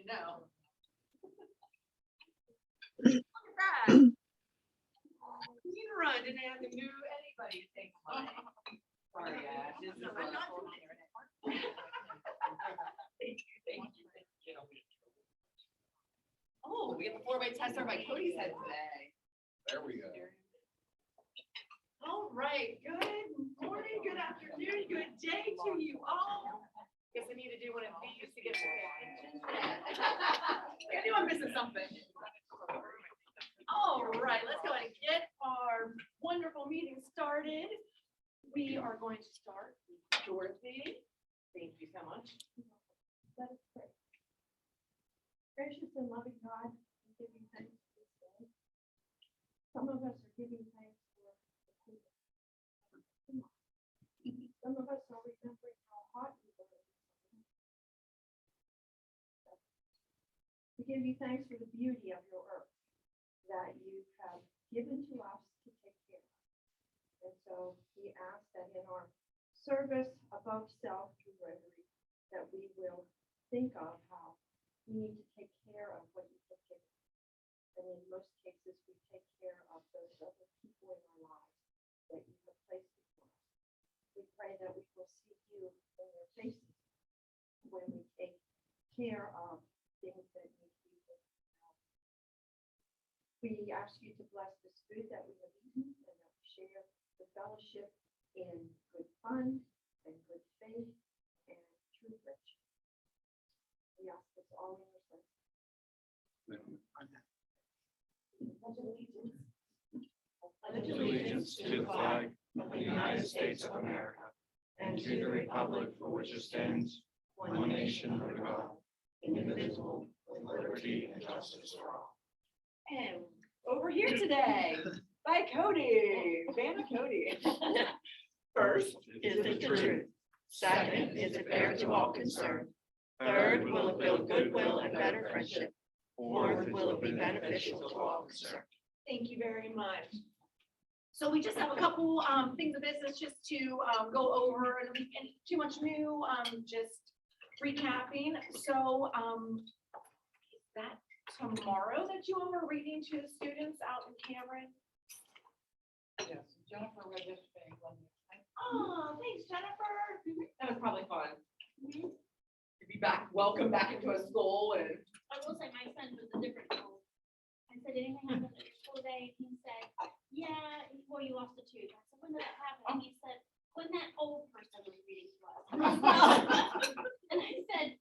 didn't know. Look at that. You run didn't have to move anybody to take money. Sorry, Ash. This is wonderful. Thank you, thank you. Oh, we have a 4-way tester by Cody's head today. There we go. All right, good morning, good afternoon, good day to you all. Guess I need to do one of these to get your attention. I knew I'm missing something. All right, let's go ahead and get our wonderful meeting started. We are going to start with Dorothy. Thank you so much. Let us pray. Gracious and loving God, we give you thanks for this day. Some of us are giving thanks for the people. Some of us are remembering how hot we were. We give you thanks for the beauty of your earth that you have given to us to take care of. And so we ask that in our service above self through Rohrig, that we will think of how we need to take care of what you have given. And in most cases, we take care of those other people in our lives that you have placed before us. We pray that we will see you in your faces when we take care of things that need to be taken care of. We ask you to bless this food that we have eaten and that we share the fellowship in good fun and good faith and true riches. We ask this all in your son. Pledge allegiance to the flag of the United States of America and to the republic for which it stands, one nation under God, indivisible, with liberty and justice for all. And over here today by Cody, Vanna Cody. First, is it true? Second, is it fair to all concerned? Third, will it build goodwill and better friendship? Fourth, will it be beneficial to all concerned? Thank you very much. So we just have a couple things of business just to go over, and too much new, just recapping. So is that tomorrow that you all are reading to the students out in Cameron? Yes, Jennifer read yesterday. Oh, thanks, Jennifer. That was probably fun. Mhm. To be back, welcome back into a school and. I will say my son was a different school. I said, anything happened at your school day? He said, yeah, well, you lost a tooth. I said, when did that happen? And he said, when that old person was reading to us. And I said,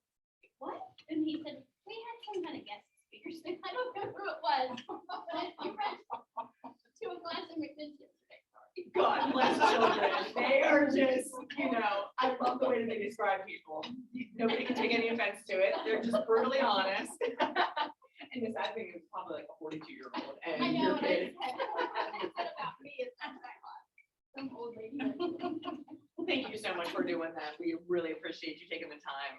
what? And he said, we had some kind of guest speakers. I don't know who it was. But you read to a class in McMinn yesterday. God bless children. They are just, I love the way that they describe people. Nobody can take any offense to it. They're just brutally honest. And the sad thing is probably like a 42-year-old I and know, your and I kid. said about me, it's not that class. Some old lady. Well, thank you so much for doing that. We really appreciate you taking the time.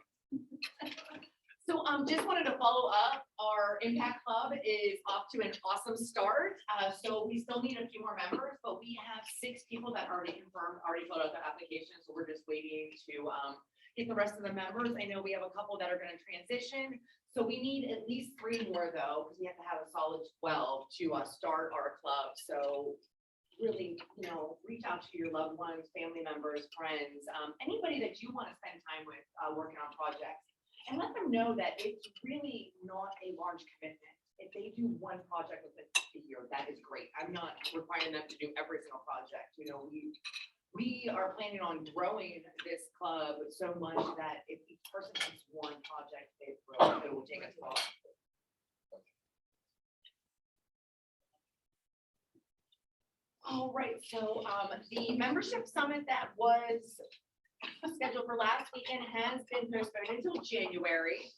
So just wanted to follow up. Our Impact Club is off to an awesome start. So we still need a few more members, but we have 6 people that already confirmed, already filled out their application. So we're just waiting to get the rest of the members. I know we have a couple that are going to transition. So we need at least 3 more though, because we have to have a solid 12 to start our club. So really, reach out to your loved ones, family members, friends, anybody that you want to spend time with working on projects. And let them know that it's really not a large commitment. If they do one project within a year, that is great. I'm not requiring them to do every single project. We are planning on growing this club so much that if each person has one project, it will take us far. All right, so the membership summit that was scheduled for last weekend has been postponed until January.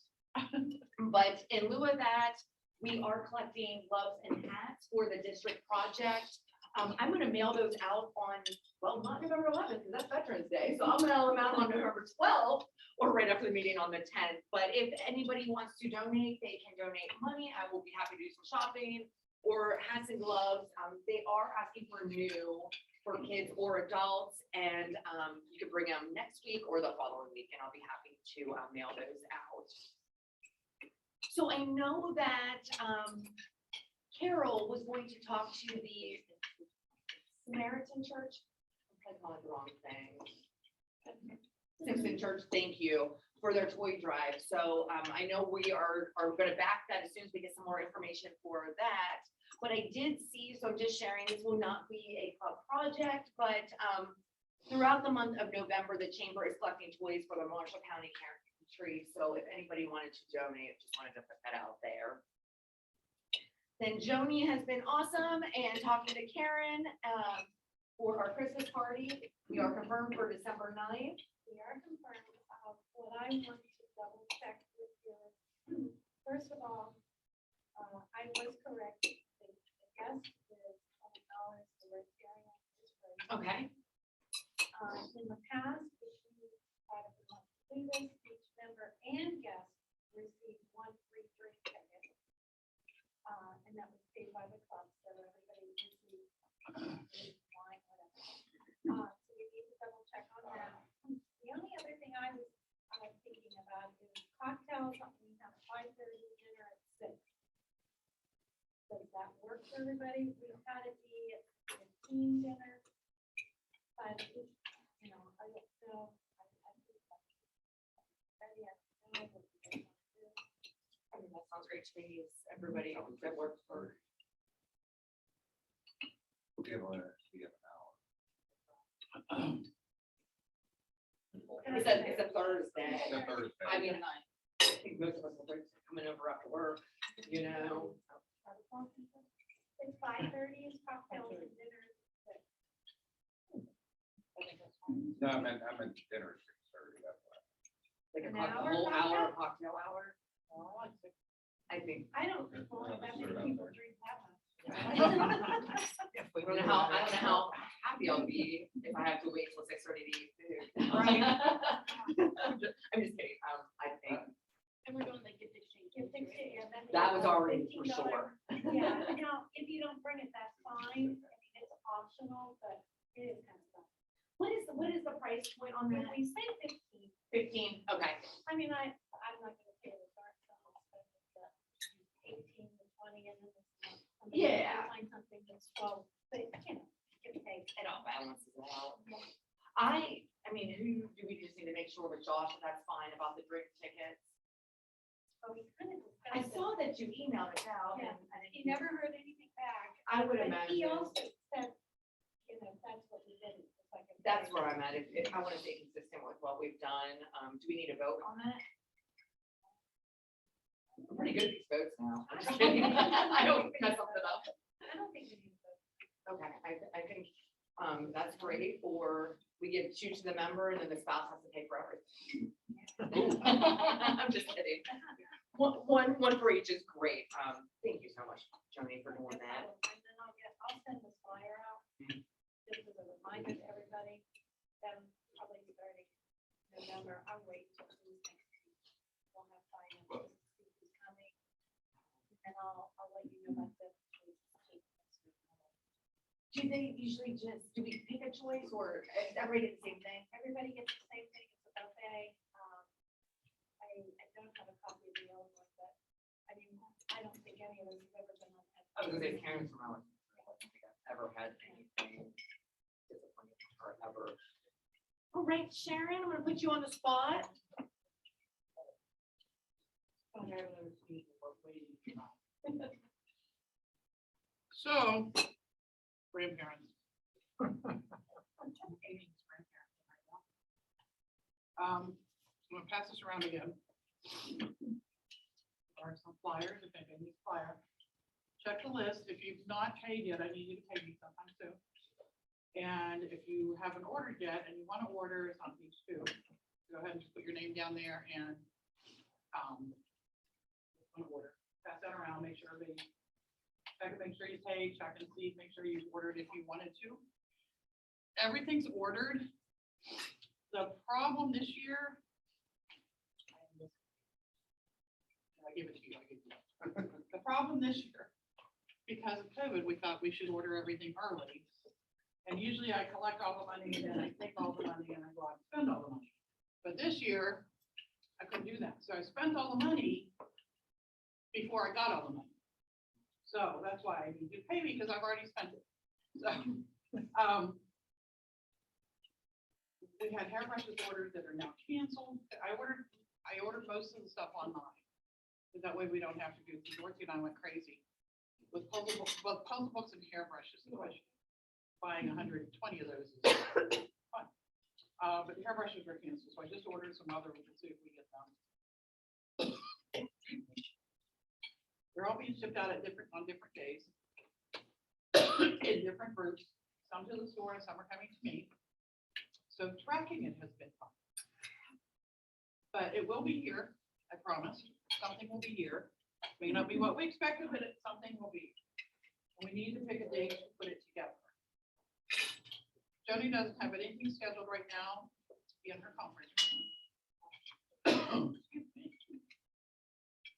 But in lieu of that, we are collecting gloves and hats for the district project. I'm going to mail those out on, well, not November 11th, because that's Veterans Day. So I'm going to mail them out on November 12th or right after the meeting on the 10th. But if anybody wants to donate, they can donate money. I will be happy to do some shopping or hats and gloves. They are asking for new for kids or adults, and you can bring them next week or the following week, and I'll be happy to mail those out. So I know that, Carol was going to talk to the Samaritan Church. I'm calling it the wrong thing. Simpson Church, thank you, for their toy drive. So, I know we are gonna back that as soon as we get some more information for that. But I did see, so I'm just sharing, this will not be a club project, but, throughout the month of November, the chamber is collecting toys for the Marshall County Care Tree. So if anybody wanted to donate, just wanted to put that out there. Then Joni has been awesome and talking to Karen, for our Christmas party. We are confirmed for December 9th. We are confirmed. What I want to double check with your, first of all, I was correct. The guest is $100, the vegetarian is free. Okay. In the past, if you had a month to do this, each member and guest received 1 free drink ticket. And that was paid by the club, so everybody received wine, whatever. So we need to double check on that. The only other thing I was thinking about is cocktails, we have 5:30, dinner at 6. Does that work for everybody? We've had it be a team dinner. But, you know, I don't know. I think that's maybe I don't know what you guys want to do. I mean, that sounds great to me. Is everybody that works for? Give an hour. It's a Thursday. It's a Thursday. I mean, I think most of us will be coming over after work, you know. It's 5:30 is cocktails and dinner. No, I meant dinner at 6:30, that's why. Like a An whole hour, hour cocktail hour. I think. I don't Okay. think well, that Sure, many that's people right. drink that much. I don't know how happy I'll be if I have to wait till 6:30 to eat food. Right. I'm just kidding. I think And we're doing like gift exchange. Gift exchange, yeah, that'd be that was about already for $15. sure. Yeah, now, if you don't bring it, that's fine. I mean, it's optional, but it is kind of fun. What is the price point on When that? we say 15, 15, okay. I mean, I'm not gonna say the dark side, but it's 18 to 20 and then it's not. somebody else Yeah. will Find something that's 12, but you know, give or take. It all balances it out. I mean, who do we just need to make sure with Josh that that's fine about the drink tickets? But we kind of I discussed it. saw that you emailed it out Yeah. and He never heard anything back. I would But he imagine. also said, you know, that's what we did. It's like a- That's where I'm at. If I want to stay consistent with what we've done, do we need a vote on that? I'm pretty good at these votes now. I'm just kidding. I don't mess something up. I don't think we need to. Okay, I think, that's great, or we give 2 to the member and then the spouse has to pay for everything. I'm just kidding. One for each is great. Thank you so much, Joni, for doing that. And then I'll send the flyer out, just as a reminder to everybody, then probably starting November, I'll wait till who's next week. We'll have finance, see who's coming. And I'll let you know about the. Do they usually do we pick a choice or is everybody get the same thing? Everybody gets the same thing, it's a buffet. I don't have a copy of the old one, but I mean, I don't think any of us have ever been on that. I was gonna say parents from our, I don't think I've ever had anything disappointing or ever. All right, Sharon, I'm gonna put you on the spot. So, grandparents. Amy's grandparents right now. I'm gonna pass this around again. There are some flyers, if anybody needs a flyer. Check the list. If you've not paid yet, I need you to pay me sometime soon. And if you haven't ordered yet and you want to order, it's on page 2. Go ahead and just put your name down there and want to order. Pass that around, make sure everybody check and make sure you pay, check and see, make sure you've ordered if you wanted to. Everything's ordered. The problem this year. I give it to you. The problem this year, because of COVID, we thought we should order everything early. And usually I collect all the money and then I take all the money and I go out and spend all the money. But this year, I couldn't do that. So I spent all the money before I got all the money. So that's why I need you to pay me, because I've already spent it. So, we had hairbrushes ordered that are now canceled. I ordered most of the stuff online. So that way we don't have to do, Dorothy and I went crazy with puzzle books, both puzzle books and hairbrushes, which buying 120 of those is fun. But the hairbrushes were canceled, so I just ordered some other ones to see if we get them. They're all being shipped out on different days, in different groups, some to the store and some are coming to me. So tracking it has been fun. But it will be here, I promise. Something will be here. May not be what we expected, but something will be. And we need to pick a date to put it together. Joni doesn't have anything scheduled right now to be in her conference room. Excuse me.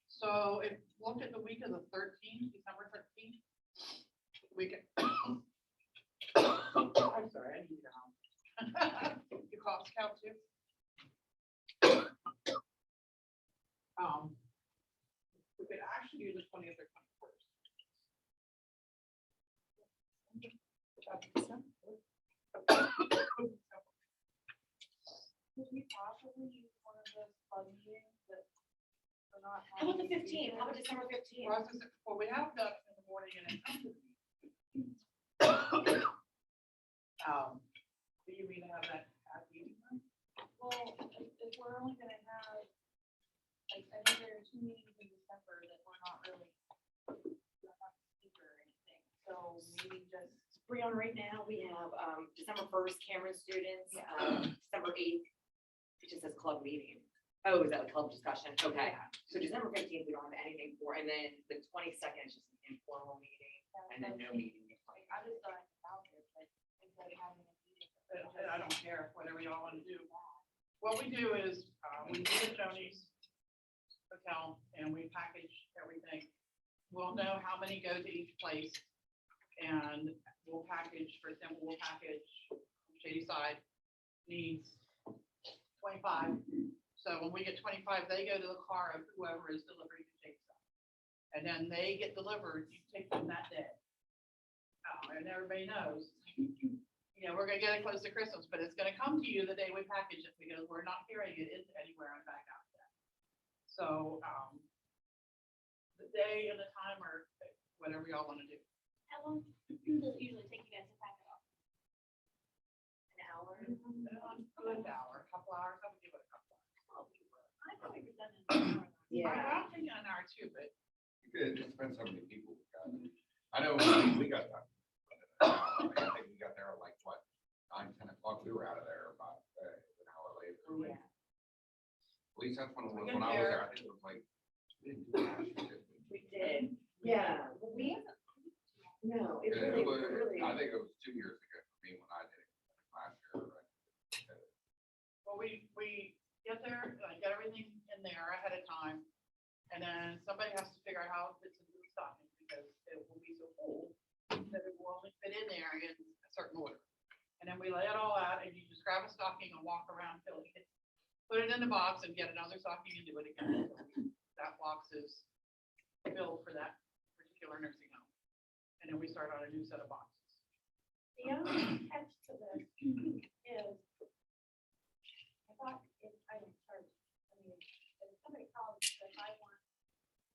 So if look at the week of the 13th, December 13th, we can. I'm sorry, I need to help. Your coughs count too. We could actually do the 20th or 21st. Could we possibly use one of those plug meetings that are not? How about the 15th? How about December 15th? Well, we have ducks in the morning and then come to the meeting. Do you mean to have that meeting? Well, if we're only gonna have, like, I know there are 2 meetings in December that we're not really, we're not speaker or anything, so maybe just. Brianna, right now, we have, December 1st, Cameron students, December 8th, it just says club meeting. Oh, is that a club discussion? Okay, so December 15th, we don't have anything for, and then the 22nd is just an informal meeting, and then no meeting. Like, I just thought about it, but instead of having a meeting. I don't care, whatever y'all want to do. What we do is, we meet at Joni's hotel and we package everything. We'll know how many go to each place. And we'll package, for example, Shady Side needs 25. So when we get 25, they go to the car of whoever is delivering the Shady Side. And then they get delivered, you take them that day. And everybody knows, we're gonna get it close to Christmas, but it's gonna come to you the day we package it because we're not carrying it anywhere and back out yet. So, the day and the time or whatever y'all wanna do. How long does it usually take you guys to pack it off? An hour. Good hour, couple hours, I would give it a couple hours. I thought we were done in an hour. I'm thinking an hour too, but It depends how many people we got. I know we got done. I think we got there at like, what, 9, 10 o'clock, we were out of there about an hour later. Yeah. At least that's when I was We got there, there. I think it was like. We didn't do that, did we? We did, yeah, no, it Yeah, really, it was- I think it was 2 years ago for me when I did it last year. Right? well, we get there, get everything in there ahead of time. And then somebody has to figure out how it fits into the stocking because it will be so full that it will only fit in there in a certain order. And then we lay it all out and you just grab a stocking and walk around till it hits, put it in the box and get another stocking and do it again. That box is filled for that particular nursing home. And then we start on a new set of boxes. The only catch to this is, I thought if I was charged, I mean, if somebody calls and says, I want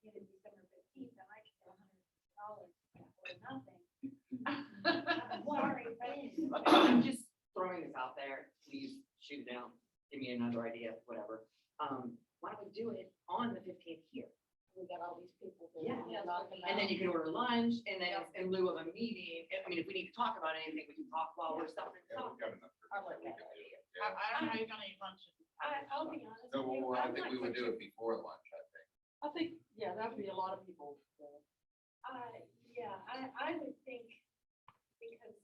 you to December 15th, then I can get $100 or nothing. I'm sorry, but I'm just throwing this out there, please shoot it down, give me another idea, whatever. Why don't we do it on the 15th here? we got all these people. that Yeah. we're talking And then about. you can order lunch, and then in lieu of a meeting, I mean, if we need to talk about anything, we can talk while we're stuffing Yeah, stuff. we've got enough. I like that Yeah. idea. I don't know how you're gonna eat lunch. I'll be honest. So with you, I I'm think not we would such do a- it before lunch, I think. I think, yeah, that'd be a lot of people. Yeah, I would think, because,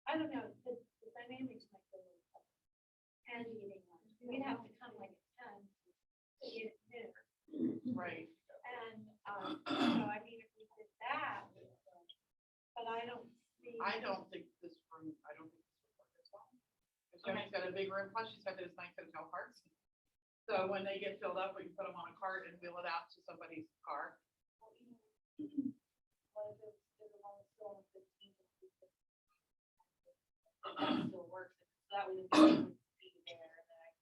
I don't know, the dynamics might be a little tough. And eating lunch, we'd have to come like at 10 to eat at dinner. Right. And, so I mean, if we did that, but I don't see. I don't think this room would work as well. If Joni's got a big room, plus she's got those nice hotel parts. So So when they get filled up, we can put them on a cart and wheel it out to somebody's car. Still works, so that way the be there, and then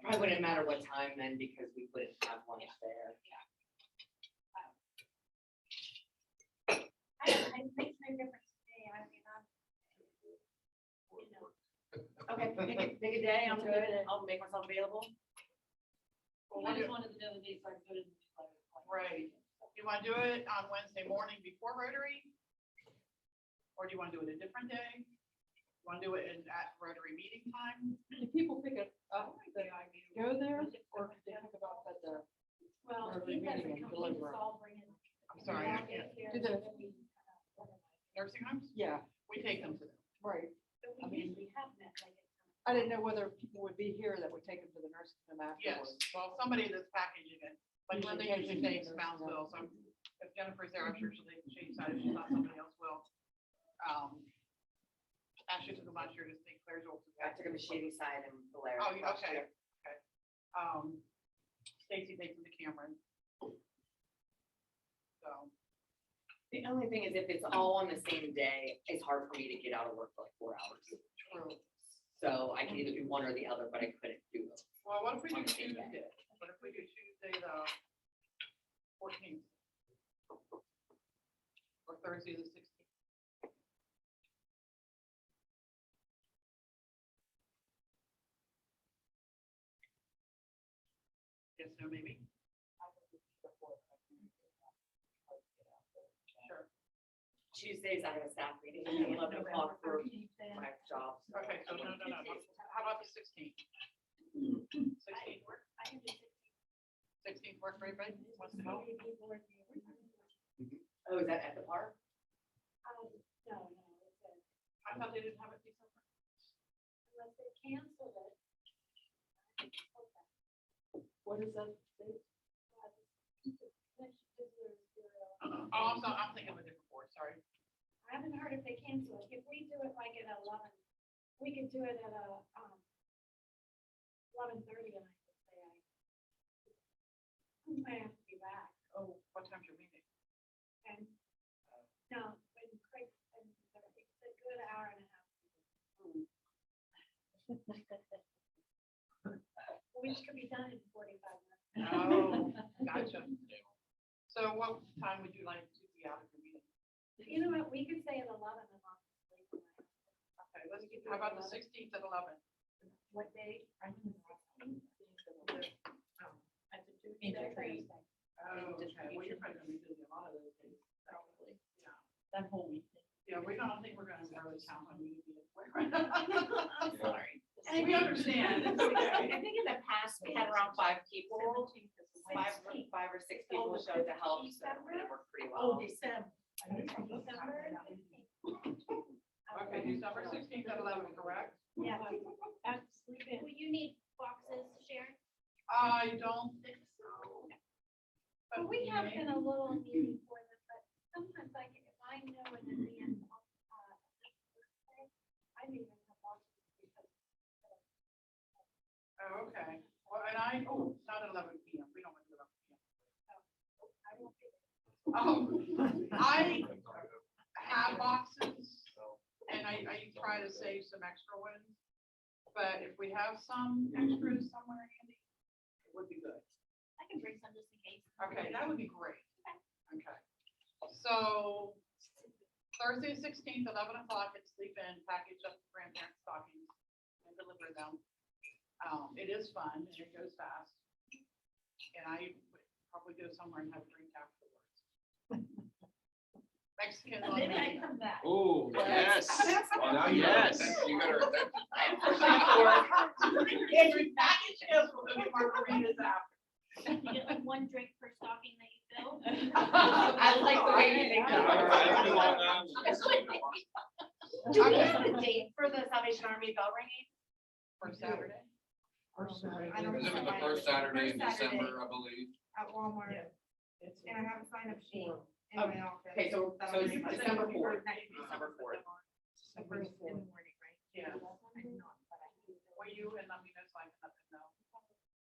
Probably wouldn't matter what time then, because we wouldn't have lunch there. I makes no difference to me, I mean, I'm. Okay, pick a day, I'm good, I'll make myself available. Well, I what do- just wanted to know the dates so I could put it in the newsletter. Right. You want to do it on Wednesday morning before Rotary? Or do you want to do it a different day? You want to do it at Rotary meeting time? Do people pick it up, that I go there, or do they pick it up at the? Well, Or he the doesn't meeting and come, he deliver. was all bringing. I'm sorry, I can't. Do the- Nursing homes? Yeah, We take them to them. right. But I we mean- usually have met like at times. I didn't know whether people would be here that would take them to the nursing home Yes, afterwards. well, somebody that's packaging it, like Usually Linda takes usually it to takes the Moundsville, so if Jennifer's there, I'm sure she'll take the shade side, if she's not, somebody else will. Ashley took them last year to St. Clair's. I took a machine side and Valera. Oh, last okay, year. okay. Stacy takes them to Cameron. So, The only thing is if it's all on the same day, it's hard for me to get out of work for like 4 hours. true. So I can either do one or the other, but I couldn't do both. Well, what if we do On the same day. Tuesday? What if we do Tuesday, the 14th? Or Thursday, the 16th? Yes, no, maybe? Sure. Tuesdays, I have a staff meeting at 11 o'clock for my job. so- Okay, so no. How about the 16th? 16th work? I can do 16th work for everybody? Wants to go? Oh, is that at the park? No, it's a, I thought they didn't have it December. unless they canceled it. What is that? Oh, I'm thinking of a different board, sorry. I haven't heard if they cancel it. If we do it like at 11, we could do it at 11:30 and I could say I might have to be back. Oh, what time's your meeting? And no, when Craig, and it's a good hour and a half. Which could be done in 45 minutes. Oh, gotcha. So what time would you like to be out of your meeting? You know what, we could say at 11 and I'll sleep. Okay, let's get, how about the 16th at 11? What day? Oh, okay, well, you're probably gonna be busy a lot of those days. Probably. Yeah. That whole week. Yeah, we don't think we're gonna really count on you to be. I'm sorry. And we understand. It's okay. I think in the past, we had around 5 people, five or six people showed to help, so it worked pretty well. December. Okay, December 16th at 11, correct? Yeah. Will you need boxes, Sharon? I don't think so. Well, we have been a little needy for them, but sometimes if I know in advance, I may even have boxes because. Oh, okay. Well, and it's not at 11 p.m. We don't want to do it 11 p.m. I won't be there. I have boxes and I try to save some extra ones. But if we have some extras somewhere handy, it would be good. I can bring some just in case. Okay, that would be great. Okay. So Thursday, 16th, 11 o'clock, it's sleep in, package up grandparents' stockings and deliver them. It is fun and it goes fast. And I would probably go somewhere and have a drink afterwards. Mexicans on Maybe I me. come back. Oh, yes. Well, now you Yes. you got her. Every package is margaritas after. You get like one drink per stocking that you fill. I like the way you think Yeah, I do want that. that. Do we have a date for the Salvation Army bell ringing? For Saturday. I don't Isn't it the first Saturday in December, I believe? At Walmart, and I have a sign up sheet in my office. Okay, so That'll it's be my December second 4th. or next December 4th. the first in the morning, right? Yeah. I'm not, but I can do it. Or you and let me know so I can let them know.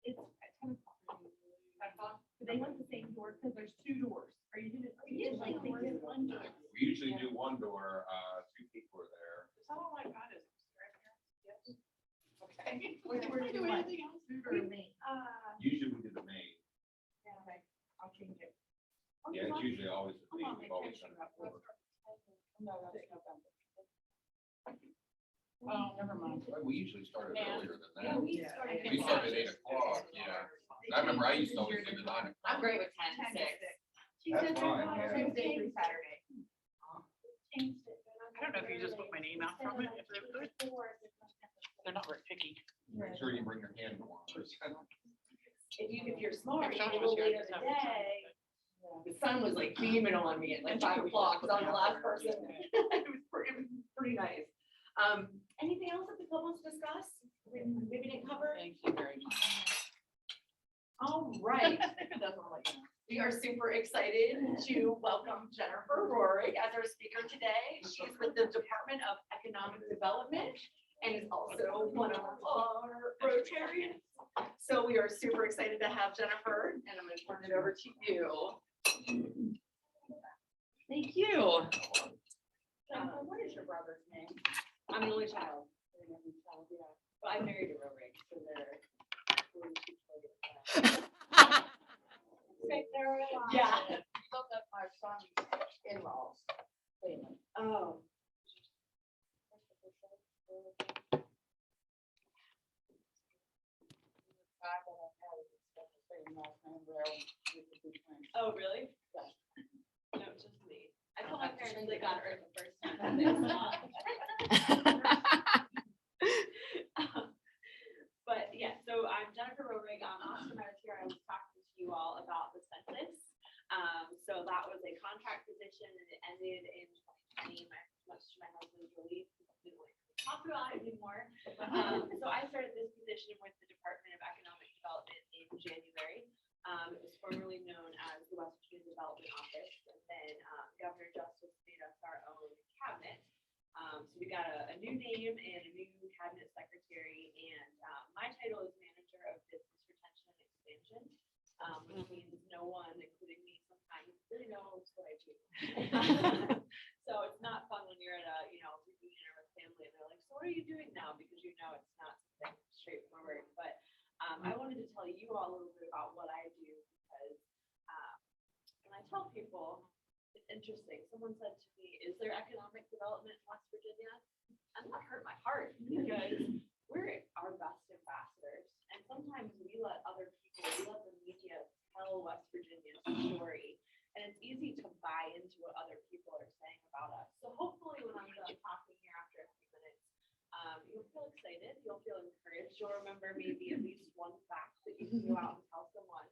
It's at 10 o'clock. 10 o'clock? Do they want the same door? Because there's 2 doors. Are you gonna? Usually they do one door. We usually do one door, 2 people are there. Is that all I got is grandparents? Yes. Okay. Where Do do we do you want? anything else? Usually we do the main. Okay, I'll change it. Yeah, it's usually always the Come main. on, We've they always catch done you it up. before. No, that's November. Oh, never mind. Well, we usually started Yeah. earlier than Yeah, that. we Yeah. started. We started at 8 o'clock, yeah. I remember I used to always do the 9 o'clock. I'm great with 10 to 6. That's fine, yeah. Tuesday through Saturday. Changed it, but I don't know if you just put my name out from it, if they would. They're not very picky. Make sure you bring your hand warmers. If you're smart, If you someone go was here, later I'd in just the have them day. sign The sun was like beaming on me at like 5 o'clock, because I'm the last person. It was pretty nice. Anything else that the club wants to discuss? We didn't cover? Thank you very much. All right. That's all I got. We are super excited to welcome Jennifer Rohrig as our speaker today. She's with the Department of Economic Development and is also one of our Rotarians. So we are super excited to have Jennifer, and I'm going to turn it over to you. Thank you. Jennifer, what is your brother's name? I'm an only child. But I married a Rohrig, so they're. Yeah. Look up my son's in-laws. family. Oh. Oh, really? No, it's just me. I told my parents they got her the first time. They saw it. But yeah, so I'm Jennifer Rohrig. Last time I was here, I was talking to you all about the census. So that was a contract position and it ended in 2020, much to my husband's relief. He didn't want to talk about it anymore. So I started this position with the Department of Economic Development in January. It was formerly known as the West Virginia Development Office, and then Governor Justice made us our own cabinet. So we got a new name and a new cabinet secretary, and my title is manager of business retention and expansion, which means no one, including me, sometimes really knows what I do. So it's not fun when you're at a reunion or with family, and they're like, "So what are you doing now?" Because it's not something straightforward, but. I wanted to tell you all a little bit about what I do because when I tell people, it's interesting. Someone said to me, "Is there economic development in West Virginia?" And that hurt my heart because we're our best ambassadors. And sometimes we let other people, we let the media tell West Virginia's story. And it's easy to buy into what other people are saying about us. So hopefully when I'm done talking here after a few minutes, you'll feel excited, you'll feel encouraged, you'll remember maybe at least one fact that you can go out and tell someone.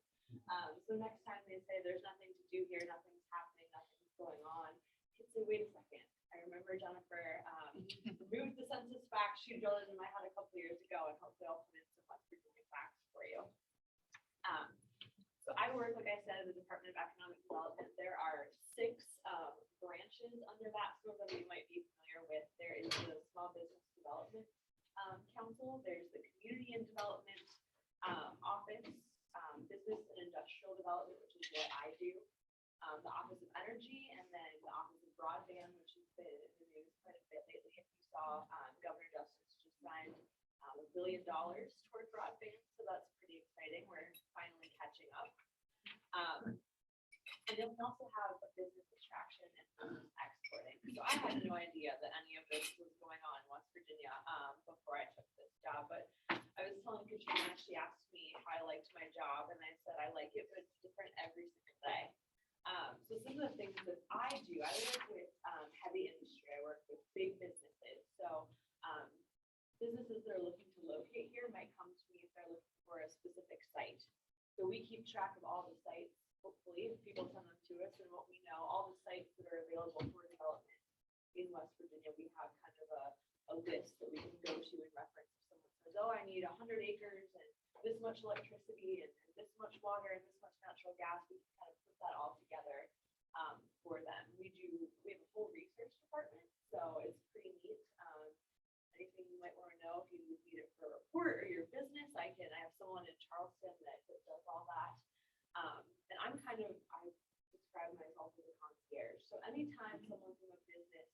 So next time they say there's nothing to do here, nothing's happening, nothing's going on, you can say, wait a second, I remember Jennifer removed the census fact, she drilled it in my head a couple years ago, and hopefully I'll put in some West Virginia facts for you. So I work, like I said, in the Department of Economic Development. There are 6 branches under that. Some of them you might be familiar with. There is the Small Business Development Council. There's the Community and Development Office, Business and Industrial Development, which is what I do. The Office of Energy, and then the Office of Broadband, which has been in the news quite a bit lately. If you saw, Governor Justice just signed $1 billion toward broadband, so that's pretty exciting. We're finally catching up. And then we also have a business attraction and business exporting. So I had no idea that any of this was going on in West Virginia before I took this job. But I was telling Katrina, she asked me how I liked my job, and I said I like it, but it's different every single day. So some of the things that I do, I work with heavy industry. I work with big businesses. So businesses that are looking to locate here might come to me if they're looking for a specific site. So we keep track of all the sites, hopefully, if people send them to us, and what we know, all the sites that are available for development in West Virginia. We have kind of a list that we can go to and reference. If someone says, "Oh, I need 100 acres and this much electricity and this much water and this much natural gas," we can kind of put that all together for them. We have a whole research department, so it's pretty neat. anything you might want to know, if you need it for a report or your business, I have someone in Charleston that does all that. And I describe myself as a concierge. So anytime someone from a business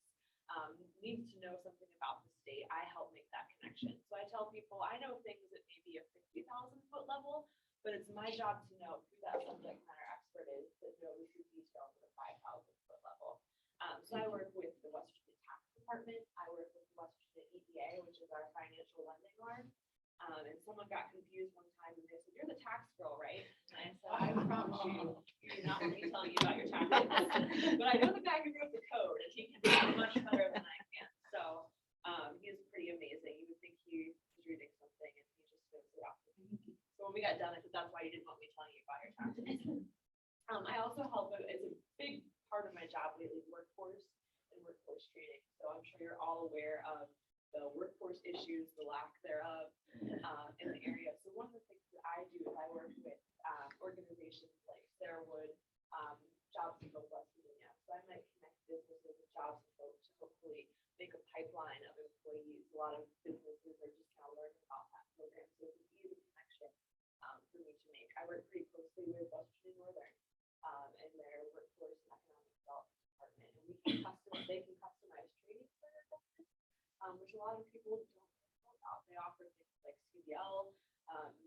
needs to know something about the state, I help make that connection. So I tell people, I know things at maybe a 50,000-foot level, but it's my job to know who that subject matter expert is that knows who details at a 5,000-foot level. So I work with the West Virginia Tax Department. I work with the West Virginia EDA, which is our financial lending arm. And someone got confused one time and they said, "You're the tax girl, right?" And I said, "I promise you, you do not want me telling you about your taxes." But I know the guy who wrote the code, and he can do it much better than I can. So he's pretty amazing. You would think he was reading something and he just knows it off. So when we got done, I said, "That's why you didn't want me telling you about your taxes." I also help, it's a big part of my job lately, workforce and workforce training. So I'm sure you're all aware of the workforce issues, the lack thereof in the area. So one of the things that I do is I work with organizations like Sarahwood, Jobs in West Virginia. So I might connect businesses with jobs and folks to hopefully make a pipeline of employees. A lot of businesses are just now learning about that program. So it's an easy connection for me to make. I work pretty closely with West Virginia Northern and their workforce and economic development department. And they can customize training for their business, which a lot of people don't know about. They offer things like CDL,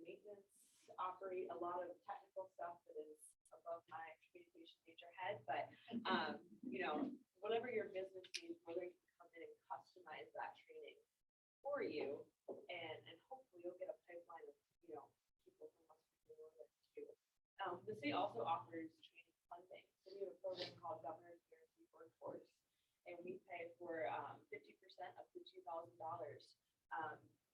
maintenance, operate a lot of technical stuff that is above my communication major head. But whatever your business needs, whether you can come in and customize that training for you, and hopefully you'll get a pipeline of people from West Virginia too. The state also offers training funding. So we have a program called Governor's Guaranteed Workforce, and we pay for 50% up to $2,000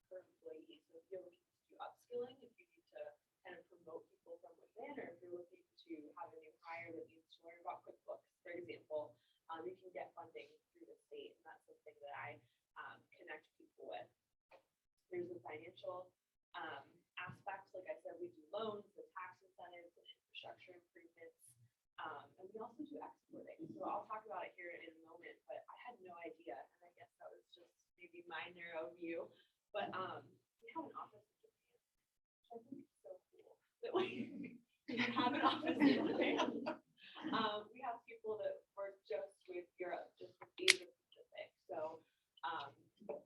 per employee. So if you're looking to do upskilling, if you need to kind of promote people from within, or if you're looking to have a new hire that needs to learn about QuickBooks, for example, you can get funding through the state, and that's something that I connect people with. There's a financial aspect. Like I said, we do loans, the tax incentives, and infrastructure improvements. And we also do exporting. So I'll talk about it here in a moment, but I had no idea. And I guess that was just maybe my narrow view. But we have an office in Japan, which I think is so cool that we have an office in Japan. We have people that work just with Europe, just with Asia Pacific. So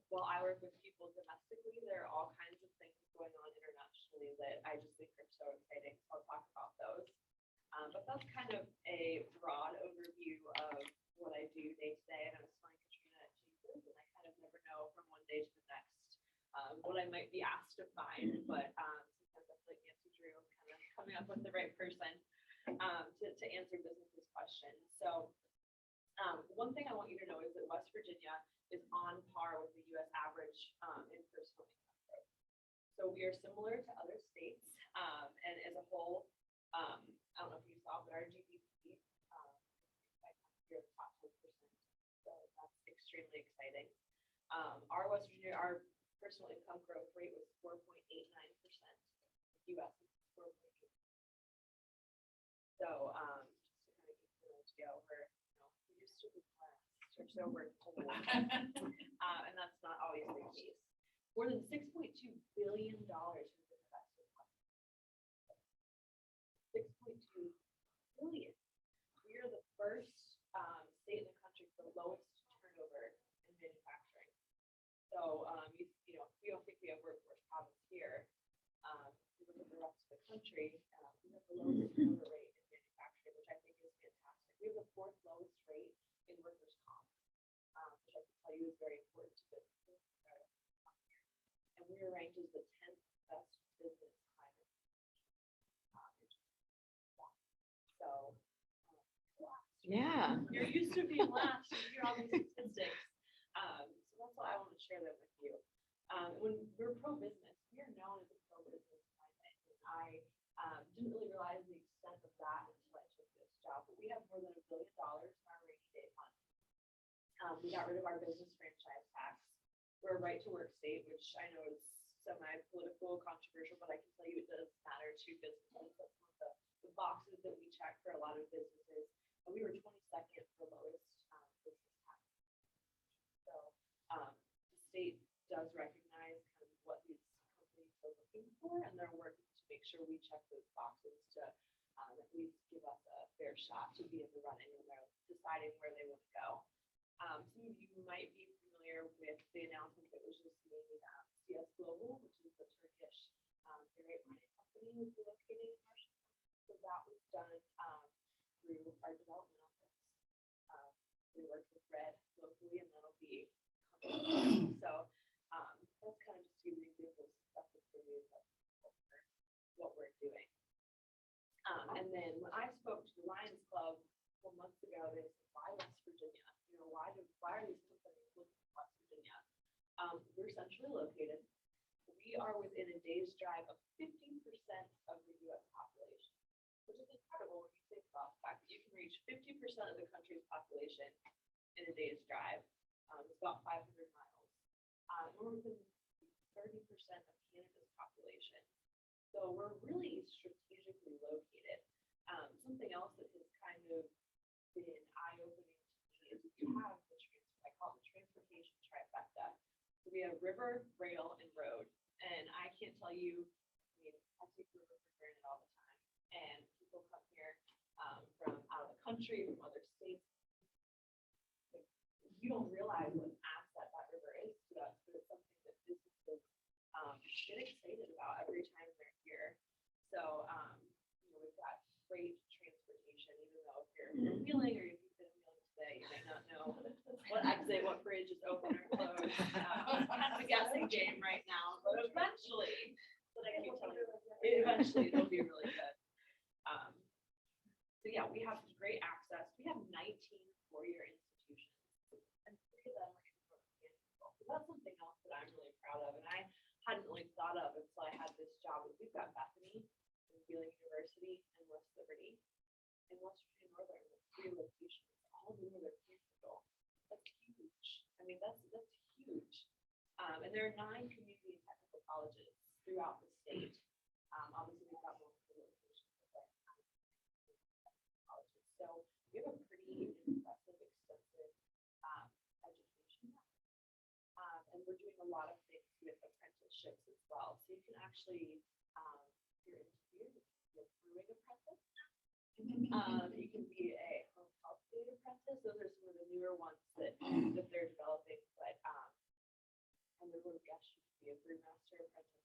while I work with people domestically, there are all kinds of things going on internationally that I just think are so exciting. So I'll talk about those. But that's kind of a broad overview of what I do day to day. And I was telling Katrina it changes, and I kind of never know from one day to the next what I might be asked to find. But sometimes I feel like Nancy Drew, kind of coming up with the right person to answer businesses' questions. So one thing I want you to know is that West Virginia is on par with the U.S. average in personal income growth. So we are similar to other states, and as a whole, I don't know if you saw, but our GDP we're the top 10%. So that's extremely exciting. Our personal income growth rate was 4.89%. U.S. is 4.8%. So just to kind of keep the go, we used to be blessed, or so we're told, and that's not always the case. More than $6.2 billion has been invested. 6.2 billion. We are the first state in the country with the lowest turnover in manufacturing. So we don't think we have workforce problems here. If you look at the rest of the country, we have the lowest turnover rate in manufacturing, which I think is fantastic. We have the fourth lowest rate in workers' comp, which I can tell you is very important to businesses. And we are ranked as the 10th best business climate. So, Yeah. you're used to being last, you hear all these statistics. So that's why I want to share that with you. When we're pro-business, we are known as a pro-business climate. And I didn't really realize the extent of that until I took this job. But we have more than $1 billion in our rainy day fund. We got rid of our business franchise tax. We're a right-to-work state, which I know is semi-political, controversial, but I can tell you it does matter to businesses. That's one of the boxes that we check for a lot of businesses. And we were 22nd for lowest business tax. So the state does recognize kind of what these companies are looking for, and they're working to make sure we check those boxes to at least give us a fair shot to be in the running when they're deciding where they want to go. Some of you might be familiar with the announcement that was just made CS Global, which is the Turkish area mining company was located in Marshall. So that was done through our development office. We worked with Red locally, and that'll be coming. So that's kind of just to give you examples of stuff that's really what we're doing. And then when I spoke to the Lions Club a couple months ago, they said, why West Virginia? You know, why are these companies looking at West Virginia? We're centrally located. We are within a day's drive of 15% of the US population, which is incredible when you think about the fact that you can reach 50% of the country's population in a day's drive. It's about 500 miles. We're within 30% of Canada's population. So we're really strategically located. Something else that has kind of been eye-opening to me is you have the I call it the transportation trifecta. So we have river, rail, and road. And I can't tell you, I mean, I take the river for granted all the time. And people come here from out of the country, from other states. You don't realize what an asset that river is to us, but it's something that businesses get excited about every time they're here. So, you know, we've got freight transportation, even though if you're wheeling or if you've been wheeling today, you may not know what exit, what bridge is open or closed. That's a guessing game right now, but eventually, but I keep telling you, eventually it'll be really good. So yeah, we have great access. We have 19 four-year institutions, and 3 of them are in Canada. So that's something else that I'm really proud of, and I hadn't really thought of until I had this job. We've got Bethany and Wheeling University and West Liberty and West Virginia Northern with 3 locations, all near their capital. That's huge. I mean, that's huge. And there are 9 community and technical colleges throughout the state. Obviously, we've got multiple locations with our colleges. So we have a pretty impressive, extensive education. And we're doing a lot of things with apprenticeships as well. So you can actually, if you're interviewed, be a brewing apprentice. You can be a home health aid apprentice. Those are some of the newer ones that they're developing. But I'm a little guess you could be a brewmaster apprentice.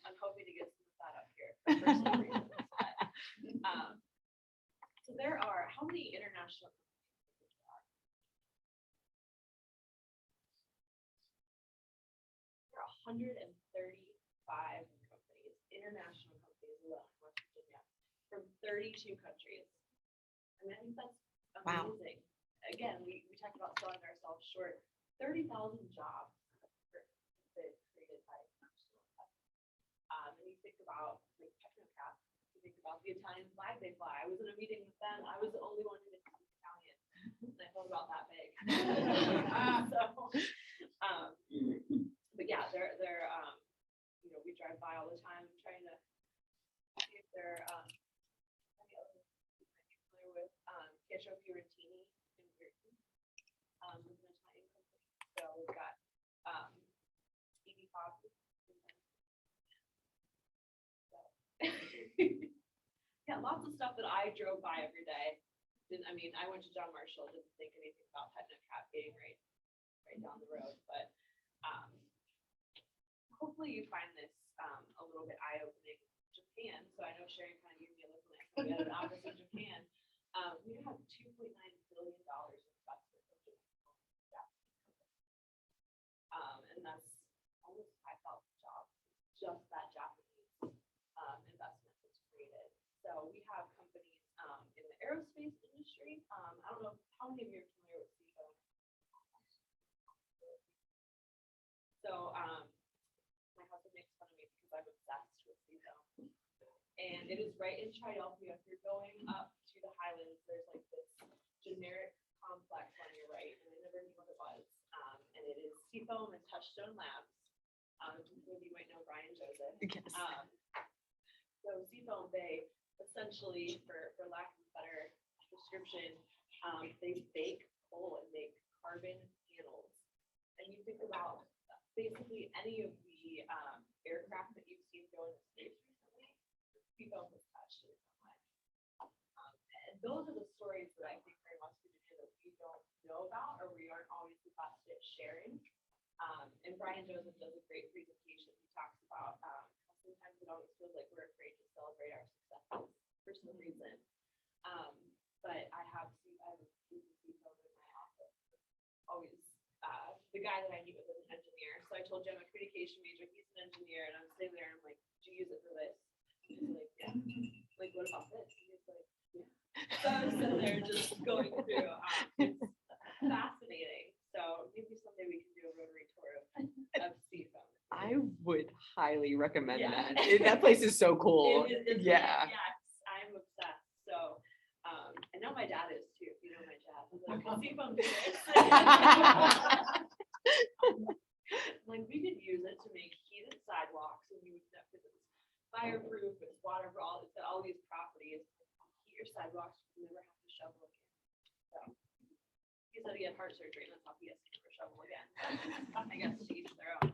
I'm hoping to get some of that up here for personal reasons. But, so there are how many international companies there are? There are 135 companies, international companies alone in West Virginia, from 32 countries. I mean, I think that's amazing. Wow. Again, we talk about selling ourselves short. 30,000 jobs been created by national companies. And you think about like Technocap, you think about the Italian flag they fly. I was in a meeting with them. I was the only one who didn't speak Italian. And I felt about that big. But yeah, they're you know, we drive by all the time trying to see if they're any other you might be familiar with Pietro Fiorentini in Britain, with an Italian company. So we've got EV Pop. Yeah, lots of stuff that I drove by every day. I mean, I went to John Marshall, didn't think anything about Technocap being right down the road, but hopefully you find this a little bit eye-opening. Japan, so I know Sharon kind of gave me a look like we had an office in Japan. We have $2.9 billion in investment in Japan. And that's almost 5,000 jobs, just that Japanese investment that's created. So we have companies in the aerospace industry. I don't know how many of you are familiar with CECO. So my husband makes fun of me because I'm obsessed with CECO. And it is right in Philadelphia. If you're going up to the Highlands, there's like this generic complex on your right, and I never knew what it was. And it is Seafoam and Touchstone Labs. Maybe you might know Brian Joseph. Yes. So Seafoam, they essentially, for lack of a better description, they bake coal and make carbon panels. And and you think about basically any of the, aircraft that you've seen go into space recently, people have touched it so much. And those are the stories that I think very much we do that we don't know about, or we aren't always the best at sharing. And Brian Joseph does a great presentation. He talks about, how sometimes it always feels like we're afraid to celebrate our successes for some reason. But I have a phone in my office. Always, the guy that I meet with is an engineer. So I told you I'm a communication major, he's an engineer, and I'm sitting there and I'm like, do you use it for this? And he's like, yeah. Like, what about this? And he's like, yeah. So I was sitting there just going through, it's fascinating. So maybe someday we can do a rotary tour of Seafoam. I would highly recommend Yeah. that. That place is so cool. It's Yeah. Yes, I'm obsessed. So, I know my dad is too. If you know my dad, he's like, "Can Seafoam do this?" Like, we could use it to make heated sidewalks, and you would know, because it's fireproof, it's water for all, it's all these properties. Heat your sidewalks, you never have to shovel again. So, he said he had heart surgery, and that's how he has to never shovel again. I guess to each their own.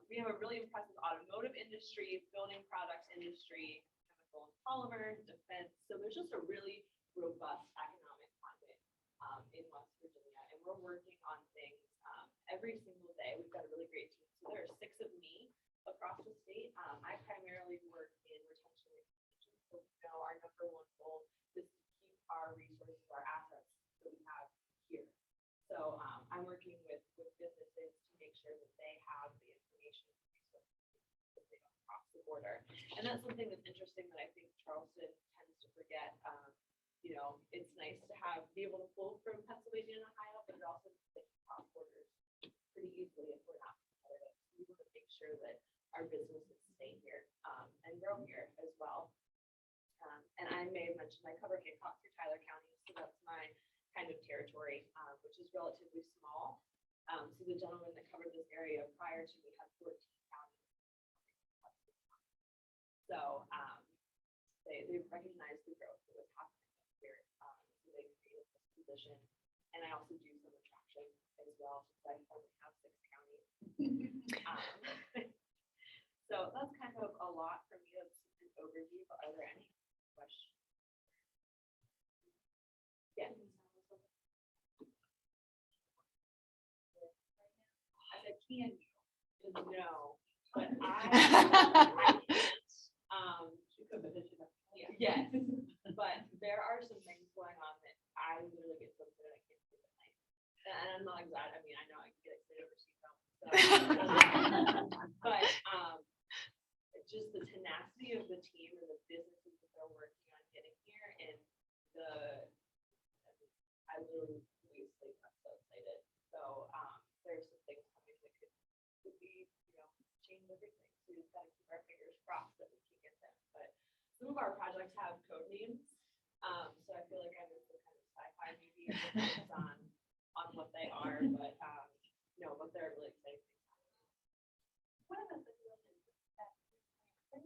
We have a really impressive automotive industry, building products industry, chemical and polymer, defense. So there's just a really robust economic climate in West Virginia, and we're working on things every single day. We've got a really great team. So there are 6 of me across the state. I primarily work in retention and expansion. So our number one goal is to keep our resources, our assets that we have here. So I'm working with businesses to make sure that they have the information and resources that they don't cross the border. And that's something that's interesting that I think Charleston tends to forget. You know, it's nice to be able to pull from Pennsylvania and Ohio, but it also can cross borders pretty easily if we're not competitive. We want to make sure that our businesses stay here and grow here as well. And I may have mentioned I cover Hancock through Tyler County, so that's my kind of territory, which is relatively small. So the gentleman that covered this area prior to me had 14 counties. So they recognized the growth that was happening up here. So they created this position. And I also do some attraction as well, since I only have 6 counties. So that's kind of a lot for me. That's an overview, but are there any questions? Yeah. I said, can you? No, but I can't. Yes, but there are some things going on that I literally get so excited I can't sleep at night. And I'm not excited. I mean, I know I can get excited over Seafoam. But just the tenacity of the team and the businesses that they're working on getting here, and I literally lose sleep. I'm so excited. So there's some things coming that could be, change everything. So we've got to keep our fingers crossed that we can get them. But some of our projects have code names. So I feel like I'm in some kind of sci-fi movie. It depends on what they are, but no, but they're really exciting things. What about the buildings that are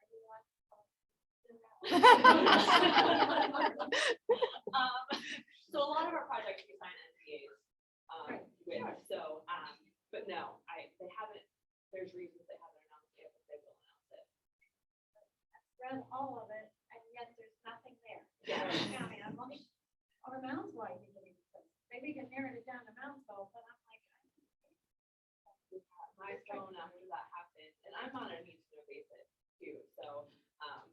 you like, So a lot of our projects we sign NDAs with, so but no, they haven't, there's reasons they haven't announced it, but they will announce it. read all of it, and yet there's nothing there. Yeah. County, I'm like, or Mounds, why you can even, maybe you can narrow it down to Moundsville, but I'm like. My phone after that happened, and I'm on a need to know basis too, so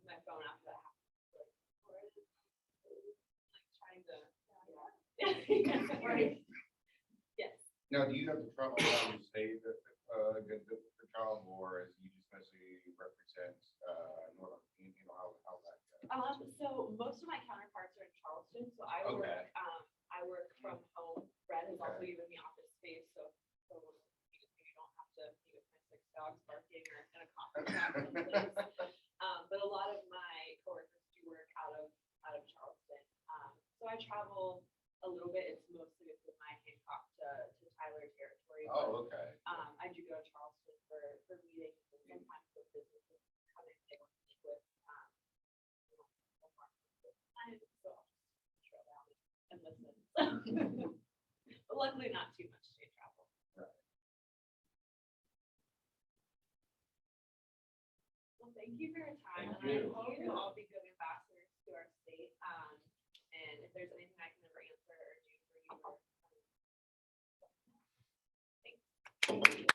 my phone after that happened, like, where is it? Like trying to, right. Yes. Now, do you have to travel around the state to travel, or is you just mostly represent Northern, how that goes? So most of my counterparts are in Charleston, so I work from home. Brett has also given me office space, so you don't have to meet with my 6 dogs barking or in a coffee shop someplace. But a lot of my coworkers do work out of Charleston. So I travel a little bit. It's mostly within my Hancock to Tyler territory. Oh, okay. I do go to Charleston for meetings, and sometimes the businesses come in, they want to meet with, so I'll just trail down and listen. But luckily Hopefully not too much state travel. Well, thank you for your time. Thank And I hope you'll all be good ambassadors to our state. And if there's anything I can ever answer or do for you.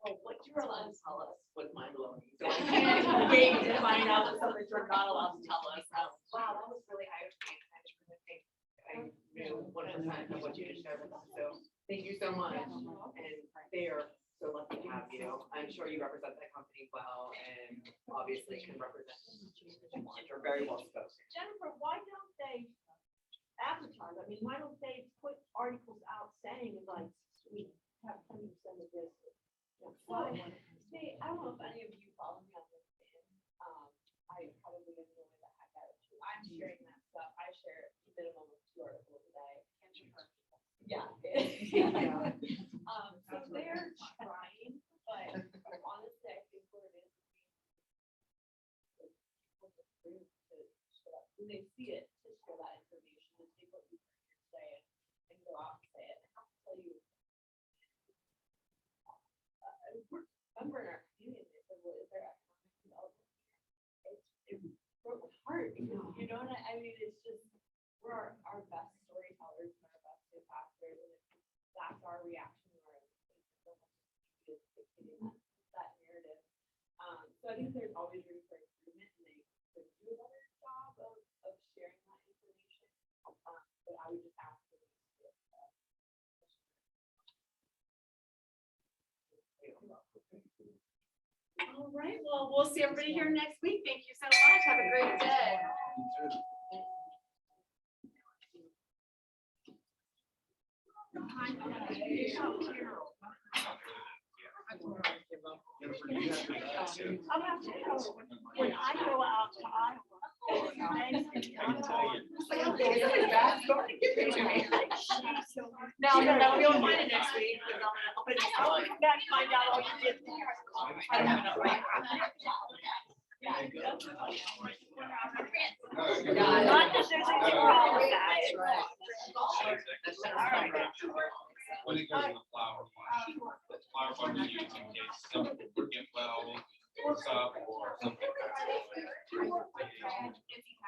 Oh, what you were allowed to tell us was mind blowing. So I can't wait to find out that something you're not allowed to tell us. Wow, that was really eye-opening. I just really think I knew 100% of what you just shared with us. So thank you so much. And they are so lucky to have you. I'm sure you represent that company well and obviously can represent. You're very well spoken. Jennifer, why don't they advertise? I mean, why don't they put articles out saying like, we have 10% of this? Well, see, I don't know if any of you follow me on LinkedIn. I probably enjoy the heck out of it. I'm sharing that stuff. I share a minimum of 2 articles a day. Yeah. So they're trying, but honestly, I think what it is. When they see it, to share that information and take what you say and go out and say it. I have to tell you. Remember in our community, they said, well, is there economic development here? It broke my heart, you know what I mean? It's just, we're our best storytellers and our best ambassadors, and that's our reaction to our that narrative. So I think there's always room for improvement, and they could do a better job of sharing that information. But I would just ask them to do it. All right, well, we'll see everybody here next week. Thank you so much. Have a great day. I'll have to go, when I go out to Iowa. Now, no, we'll find it next week. Because I'll put it I want to come back and find out all you did. I don't know, right? Not that there's anything wrong with that. When it goes to the flower pot we use in case something get well, or stop, or something.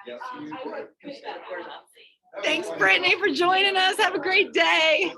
Yes, you. I would push that word up. Thanks, Brittany, for joining us. Have a great day.